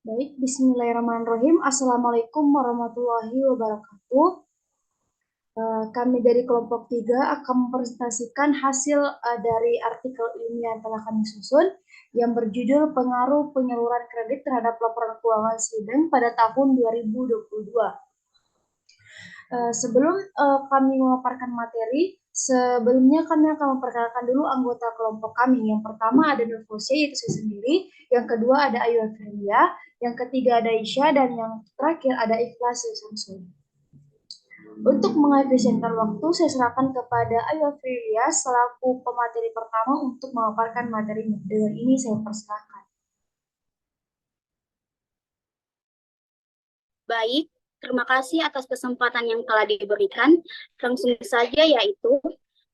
Baik, Bismillahirrahmanirrahim. Assalamualaikum warahmatullahi wabarakatuh. Kami dari kelompok 3 akan mempresentasikan hasil dari artikel ilmiah yang telah kami susun yang berjudul Pengaruh Penyaluran Kredit Terhadap Laporan Keuangan Sidang pada tahun 2022. Sebelum kami memaparkan materi, sebelumnya kami akan memperkenalkan dulu anggota kelompok kami. Yang pertama ada Nurfosia, yaitu saya sendiri. Yang kedua ada Ayu Afrilia. Yang ketiga ada Isya. Dan yang terakhir ada Ikhlas Samsul. Untuk mengefisienkan waktu, saya serahkan kepada Ayu Afrilia selaku pemateri pertama untuk memaparkan materinya. Dengan ini saya persilahkan. Baik, terima kasih atas kesempatan yang telah diberikan. Langsung saja yaitu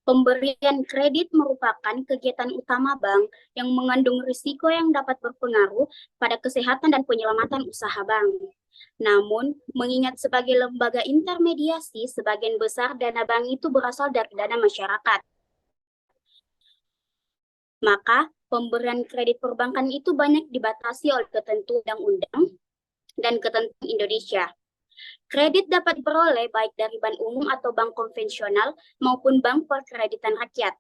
pemberian kredit merupakan kegiatan utama bank yang mengandung risiko yang dapat berpengaruh pada kesehatan dan penyelamatan usaha bank. Namun, mengingat sebagai lembaga intermediasi, sebagian besar dana bank itu berasal dari dana masyarakat. Maka, pemberian kredit perbankan itu banyak dibatasi oleh ketentuan undang-undang dan ketentuan Indonesia. Kredit dapat diperoleh baik dari bank umum atau bank konvensional maupun bank perkreditan rakyat.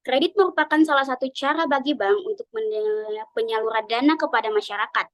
Kredit merupakan salah satu cara bagi bank untuk penyaluran dana kepada masyarakat.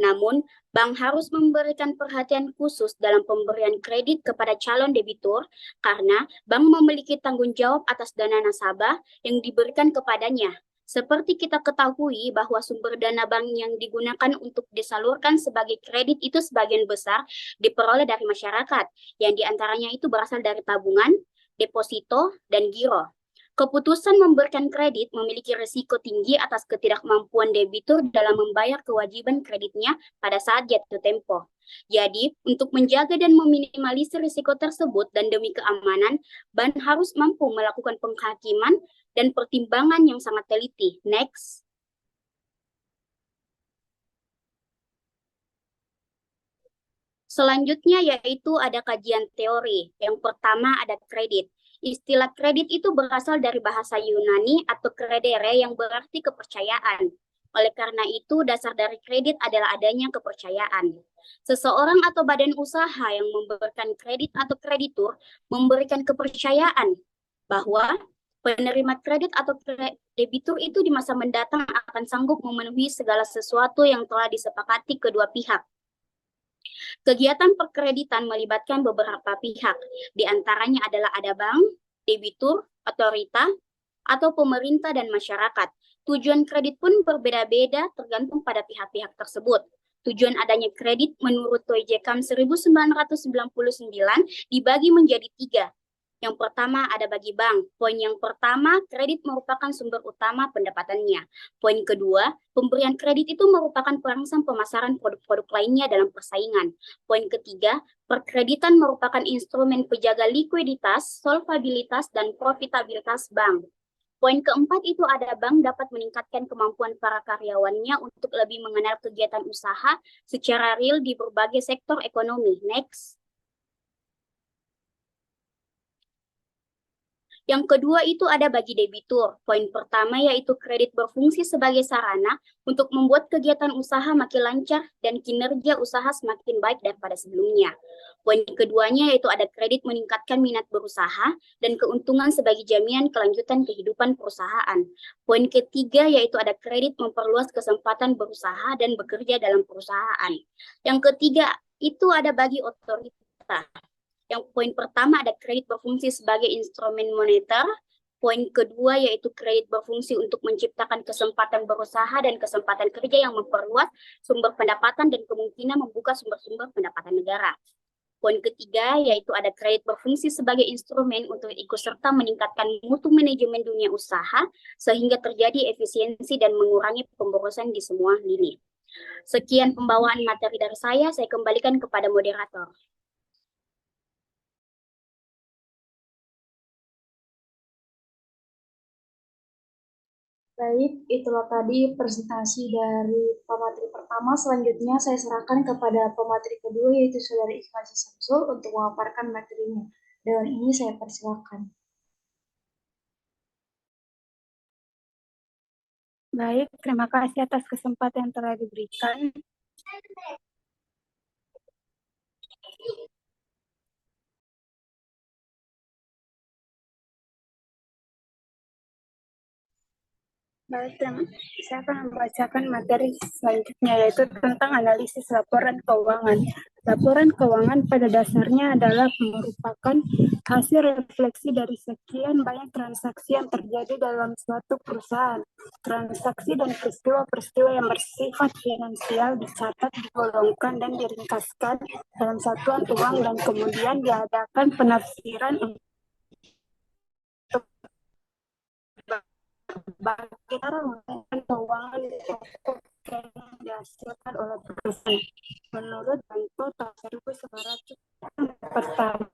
Namun, bank harus memberikan perhatian khusus dalam pemberian kredit kepada calon debitur karena bank memiliki tanggung jawab atas dana nasabah yang diberikan kepadanya. Seperti kita ketahui bahwa sumber dana bank yang digunakan untuk disalurkan sebagai kredit itu sebagian besar diperoleh dari masyarakat, yang diantaranya itu berasal dari tabungan, deposito, dan giro. Keputusan memberikan kredit memiliki risiko tinggi atas ketidakmampuan debitur dalam membayar kewajiban kreditnya pada saat jatuh tempo. Jadi, untuk menjaga dan meminimalisir risiko tersebut dan demi keamanan, bank harus mampu melakukan penghakiman dan pertimbangan yang sangat teliti. Next. Selanjutnya yaitu ada kajian teori. Yang pertama ada kredit. Istilah kredit itu berasal dari bahasa Yunani atau credere yang berarti kepercayaan. Oleh karena itu, dasar dari kredit adalah adanya kepercayaan. Seseorang atau badan usaha yang memberikan kredit atau kreditur memberikan kepercayaan bahwa penerima kredit atau debitur itu di masa mendatang akan sanggup memenuhi segala sesuatu yang telah disepakati kedua pihak. Kegiatan perkreditan melibatkan beberapa pihak, di antaranya adalah ada bank, debitur, otorita, atau pemerintah dan masyarakat. Tujuan kredit pun berbeda-beda tergantung pada pihak-pihak tersebut. Tujuan adanya kredit menurut Toijekam 1999 dibagi menjadi 3. Yang pertama ada bagi bank. Poin yang pertama, kredit merupakan sumber utama pendapatannya. Poin kedua, pemberian kredit itu merupakan perangsang pemasaran produk-produk lainnya dalam persaingan. Poin ketiga, perkreditan merupakan instrumen penjaga likuiditas, solvabilitas, dan profitabilitas bank. Poin keempat itu ada bank dapat meningkatkan kemampuan para karyawannya untuk lebih mengenal kegiatan usaha secara real di berbagai sektor ekonomi. Next. Yang kedua itu ada bagi debitur. Poin pertama yaitu kredit berfungsi sebagai sarana untuk membuat kegiatan usaha makin lancar dan kinerja usaha semakin baik daripada sebelumnya. Poin keduanya yaitu ada kredit meningkatkan minat berusaha dan keuntungan sebagai jaminan kelanjutan kehidupan perusahaan. Poin ketiga yaitu ada kredit memperluas kesempatan berusaha dan bekerja dalam perusahaan. Yang ketiga itu ada bagi otoritas. Yang poin pertama ada kredit berfungsi sebagai instrumen moneter. Poin kedua yaitu kredit berfungsi untuk menciptakan kesempatan berusaha dan kesempatan kerja yang memperluas sumber pendapatan dan kemungkinan membuka sumber-sumber pendapatan negara. Poin ketiga yaitu ada kredit berfungsi sebagai instrumen untuk ikut serta meningkatkan mutu manajemen dunia usaha sehingga terjadi efisiensi dan mengurangi pemborosan di semua lini. Sekian pembawaan materi dari saya kembalikan kepada moderator. Baik, itulah tadi presentasi dari pemateri pertama. Selanjutnya saya serahkan kepada pemateri kedua, yaitu Saudari Ikhlas Samsul untuk memaparkan materinya. Dengan ini saya persilakan. Baik, terima kasih atas kesempatan yang telah diberikan. Baik, saya akan membacakan materi selanjutnya, yaitu tentang analisis laporan keuangan. Laporan keuangan pada dasarnya adalah merupakan hasil refleksi dari sekian banyak transaksi yang terjadi dalam suatu perusahaan. Transaksi dan peristiwa-peristiwa yang bersifat finansial dicatat, digolongkan, dan diringkaskan dalam satuan uang dan kemudian diadakan penafsiran untuk bagaimana keuangan yang dihasilkan oleh perusahaan. Menurut Bantu tahun 1900 pertama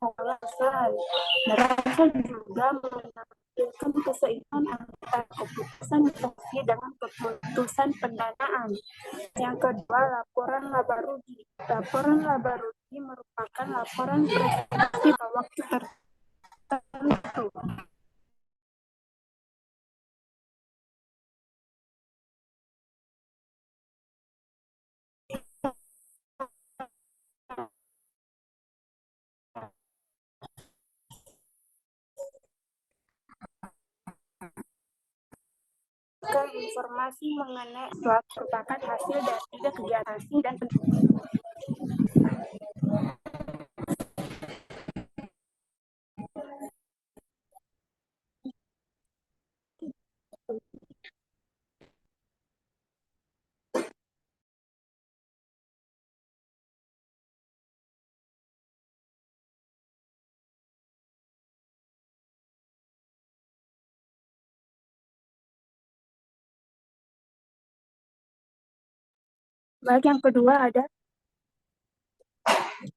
pengawasan mereka juga menampilkan keseimbang antara keputusan investasi dengan keputusan pendanaan. Yang kedua, laporan laba rugi. Laporan laba rugi merupakan laporan prestasi pada waktu tertentu. Informasi mengenai suatu merupakan hasil dari tiga kegiatan dan baik, yang kedua ada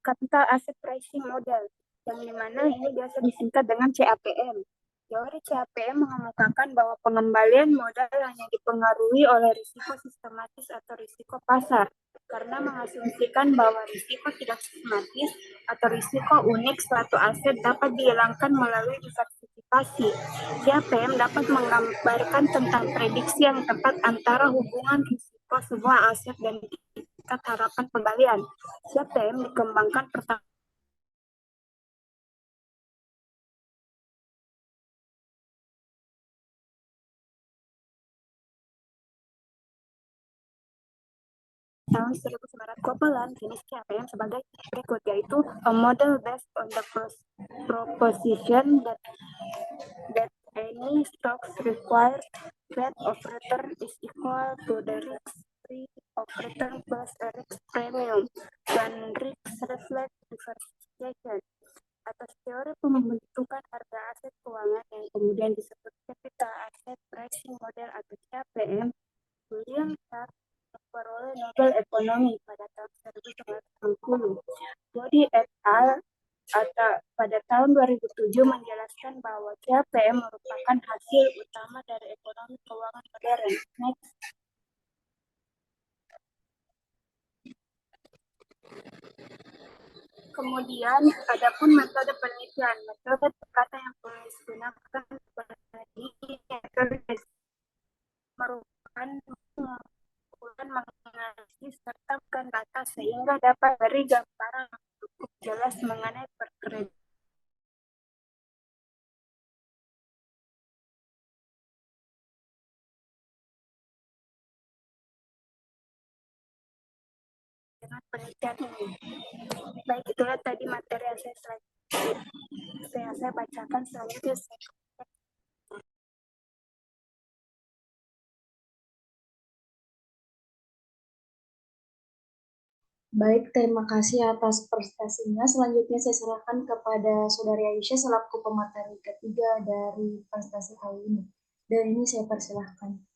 capital asset pricing model, yang dimana ini biasa disingkat dengan CAPM. Teori CAPM mengemukakan bahwa pengembalian modal hanya dipengaruhi oleh risiko sistematis atau risiko pasar, karena mengasumsikan bahwa risiko tidak sistematis atau risiko unik suatu aset dapat dihilangkan melalui diversifikasi. CAPM dapat menggambarkan tentang prediksi yang tepat antara hubungan risiko sebuah aset dan tingkat harapan pengembalian. CAPM dikembangkan pertama tahun 1900. Copeland jenis CAPM sebagai berikut, yaitu a model based on the proposition that any stocks required rate of return is equal to the risk-free of return plus a risk premium, dan risk reflect diversification. Atas teori pembentukan harga aset keuangan yang kemudian disebut capital asset pricing model atau CAPM, William Sharpe memperoleh Nobel Ekonomi pada tahun 1960. Body et al. Pada tahun 2007 menjelaskan bahwa CAPM merupakan hasil utama dari ekonomi keuangan modern. Next. Kemudian, adapun metode penelitian. Metode kata yang boleh digunakan bagi metode merupakan menganalisis serta bukan data sehingga dapat beri gambaran cukup jelas mengenai perkembangan penelitian ini. Baik, itulah tadi materi yang saya bacakan. Selanjutnya Baik, terima kasih atas prestasinya. Selanjutnya saya serahkan kepada Saudari Aisyah selaku pemateri ketiga dari prestasi kali ini. Dan ini saya persilahkan.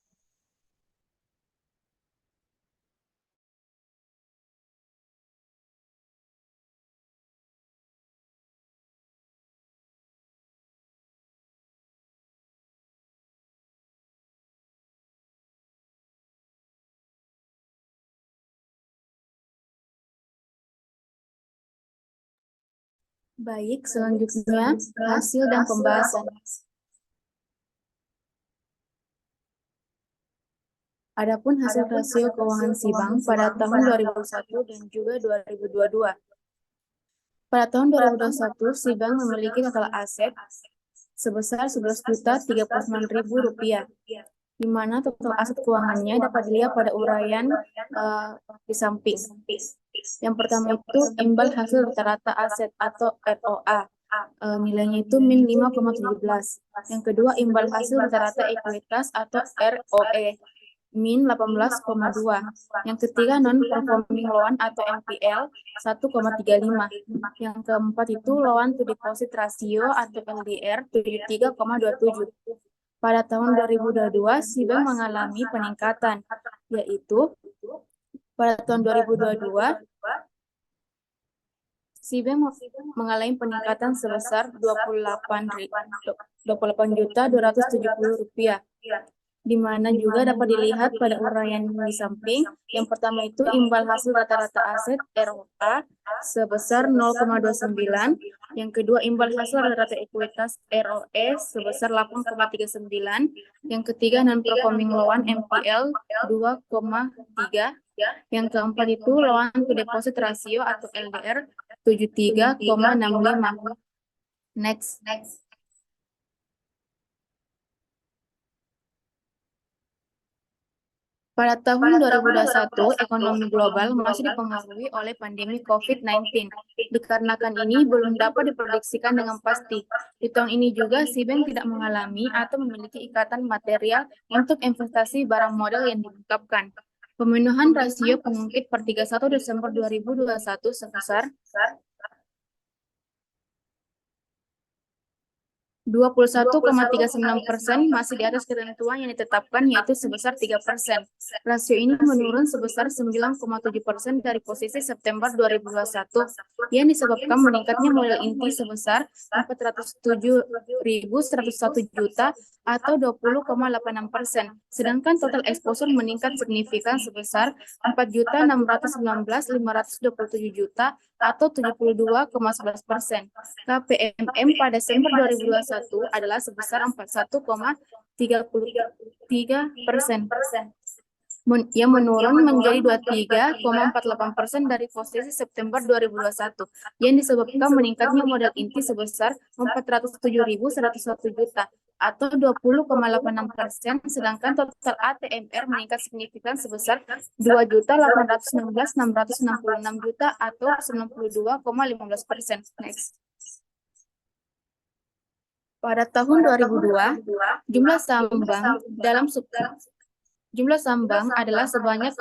Baik, selanjutnya hasil dan pembahasan. Adapun hasil rasio keuangan si bank pada tahun 2021 dan juga 2022. Pada tahun 2021, si bank memiliki total aset sebesar Rp11.039.000, di mana total aset keuangannya dapat dilihat pada uraian di samping. Yang pertama itu imbal hasil rata-rata aset atau ROA. Nilainya itu min 5,17. Yang kedua imbal hasil rata-rata ekuitas atau ROE min 18,2. Yang ketiga non-performing loan atau NPL 1,35. Yang keempat itu loan to deposit ratio atau LDR 73,27. Pada tahun 2022, si bank mengalami peningkatan, yaitu pada tahun 2022, si bank mengalami peningkatan sebesar Rp28.270.000, di mana juga dapat dilihat pada uraian di samping. Yang pertama itu imbal hasil rata-rata aset ROA sebesar 0,29. Yang kedua imbal hasil rata-rata ekuitas ROE sebesar 8,39. Yang ketiga non-performing loan NPL 2,3. Yang keempat itu loan to deposit ratio atau LDR 73,65. Next. Pada tahun 2021, ekonomi global masih dipengaruhi oleh pandemi COVID-19. Dikarenakan ini belum dapat diprediksikan dengan pasti. Di tahun ini juga, si bank tidak mengalami atau memiliki ikatan material untuk investasi barang modal yang diungkapkan. Pemenuhan rasio pengungkit per 31 Desember 2021 sebesar 21,39% masih di atas ketentuan yang ditetapkan, yaitu sebesar 3%. Rasio ini menurun sebesar 9,7% dari posisi September 2021 yang disebabkan meningkatnya modal inti sebesar 407.101 juta atau 20,86%. Sedangkan total exposure meningkat signifikan sebesar 4.619.527 juta atau 72,11%. KPMM pada Desember 2021 adalah sebesar 41,33%, yang menurun menjadi 23,48% dari posisi September 2021, yang disebabkan meningkatnya modal inti sebesar 407.101 juta atau 20,86%, sedangkan total ATMR meningkat signifikan sebesar 2.816.666 juta atau 92,15%. Next. Pada tahun 2002, jumlah saham bank adalah sebanyak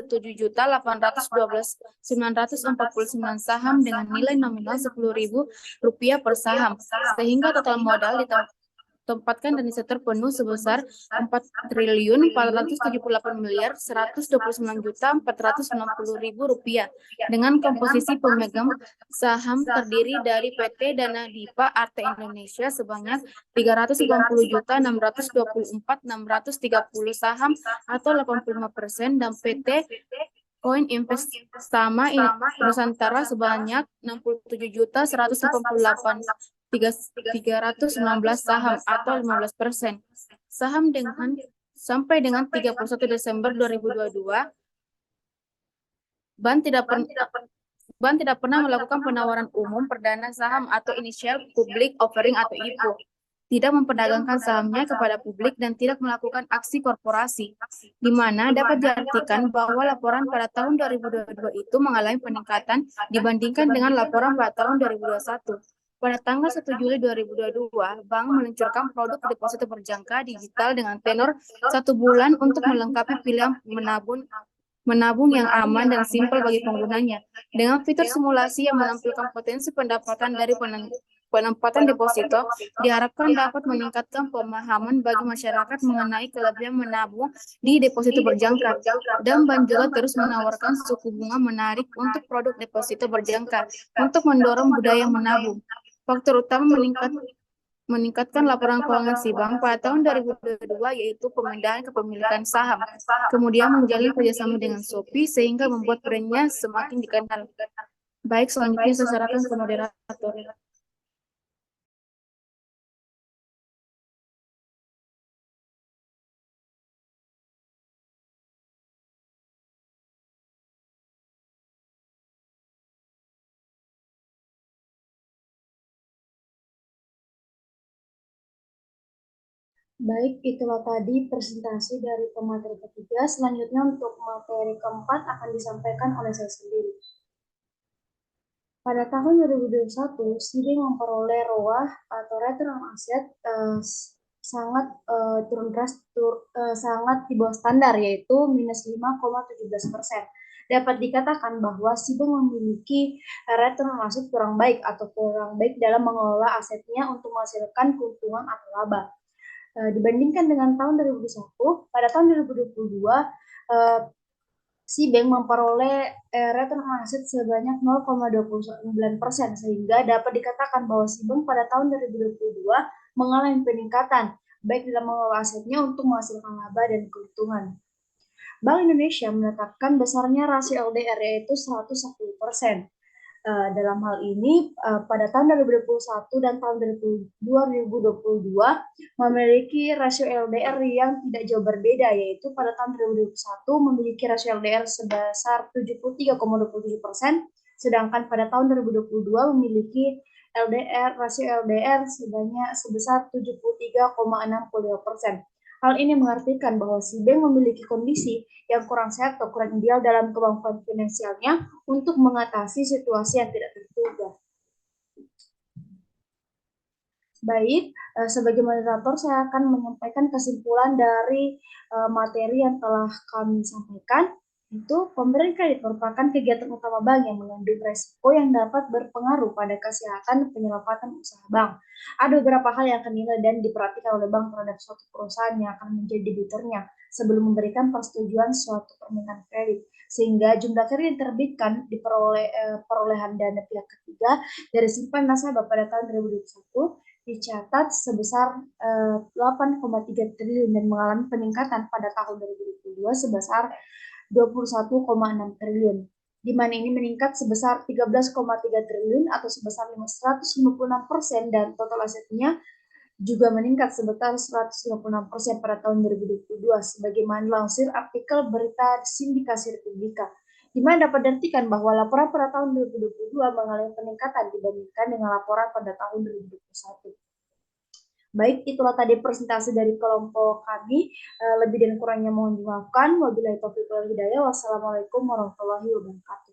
447.812.949 saham dengan nilai nominal Rp10.000 per saham, sehingga total modal ditempatkan dan disetor penuh sebesar Rp4.478.129.490.000 dengan komposisi pemegang saham terdiri dari PT Dana Dipa Arte Indonesia sebanyak 386.624.630 saham atau 85% dan PT Koin Investama Nusantara sebanyak 67.188.319 saham atau 15%. Sampai dengan 31 Desember 2022, Bank tidak pernah melakukan penawaran umum perdana saham atau initial public offering atau IPO, tidak memperdagangkan sahamnya kepada publik dan tidak melakukan aksi korporasi, di mana dapat diartikan bahwa laporan pada tahun 2022 itu mengalami peningkatan dibandingkan dengan laporan pada tahun 2021. Pada tanggal 1 Juli 2022, Bank meluncurkan produk deposito berjangka digital dengan tenor 1 bulan untuk melengkapi pilihan menabung yang aman dan simpel bagi penggunanya. Dengan fitur simulasi yang menampilkan potensi pendapatan dari penempatan deposito, diharapkan dapat meningkatkan pemahaman bagi masyarakat mengenai kelebihan menabung di deposito berjangka. Dan Bank juga terus menawarkan suku bunga menarik untuk produk deposito berjangka untuk mendorong budaya menabung. Faktor utama meningkatkan laporan keuangan si bank pada tahun 2022 yaitu pemindahan kepemilikan saham, kemudian menjalin kerjasama dengan Shopee sehingga membuat brandnya semakin dikenal. Baik, selanjutnya saya serahkan ke moderator. Baik, itulah tadi presentasi dari pemateri ketiga. Selanjutnya untuk materi keempat akan disampaikan oleh saya sendiri. Pada tahun 2021, SIBI memperoleh ROA atau return on asset sangat sangat di bawah standar, yaitu minus 5,17%. Dapat dikatakan bahwa SIBI memiliki return on asset kurang baik atau kurang baik dalam mengelola asetnya untuk menghasilkan keuntungan atau laba. Dibandingkan dengan tahun 2021, pada tahun 2022 si bank memperoleh return on asset sebanyak 0,29%, sehingga dapat dikatakan bahwa si bank pada tahun 2022 mengalami peningkatan baik dalam mengelola asetnya untuk menghasilkan laba dan keuntungan. Bank Indonesia menetapkan besarnya rasio LDR yaitu 110%. Dalam hal ini pada tahun 2021 dan tahun 2022 memiliki rasio LDR yang tidak jauh berbeda, yaitu pada tahun 2021 memiliki rasio LDR sebesar 73,27%, sedangkan pada tahun 2022 memiliki rasio LDR sebesar 73,62%. Hal ini mengartikan bahwa si bank memiliki kondisi yang kurang sehat atau kurang ideal dalam kemampuan finansialnya untuk mengatasi situasi yang tidak terduga. Baik, sebagai moderator saya akan menyampaikan kesimpulan dari materi yang telah kami sampaikan. Itu pemberian kredit merupakan kegiatan utama bank yang mengandung resiko yang dapat berpengaruh pada kesehatan penyelamatan usaha bank. Ada beberapa hal yang akan dinilai dan diperhatikan oleh bank terhadap suatu perusahaan yang akan menjadi debiturnya sebelum memberikan persetujuan suatu permintaan kredit, sehingga jumlah kredit yang diterbitkan di perolehan dana pihak ketiga dari simpan nasabah pada tahun 2021 dicatat sebesar 8,3 triliun dan mengalami peningkatan pada tahun 2022 sebesar 21,6 triliun, di mana ini meningkat sebesar 13,3 triliun atau sebesar 156%, dan total asetnya juga meningkat sebesar 156% pada tahun 2022, sebagaimana dilansir artikel berita Sindikasi Republika, di mana dapat diartikan bahwa laporan pada tahun 2022 mengalami peningkatan dibandingkan dengan laporan pada tahun 2021. Baik, itulah tadi presentasi dari kelompok kami. Lebih dan kurangnya mohon dimaafkan. Wabillahi taufiq wal hidayah. Wassalamualaikum warahmatullahi wabarakatuh.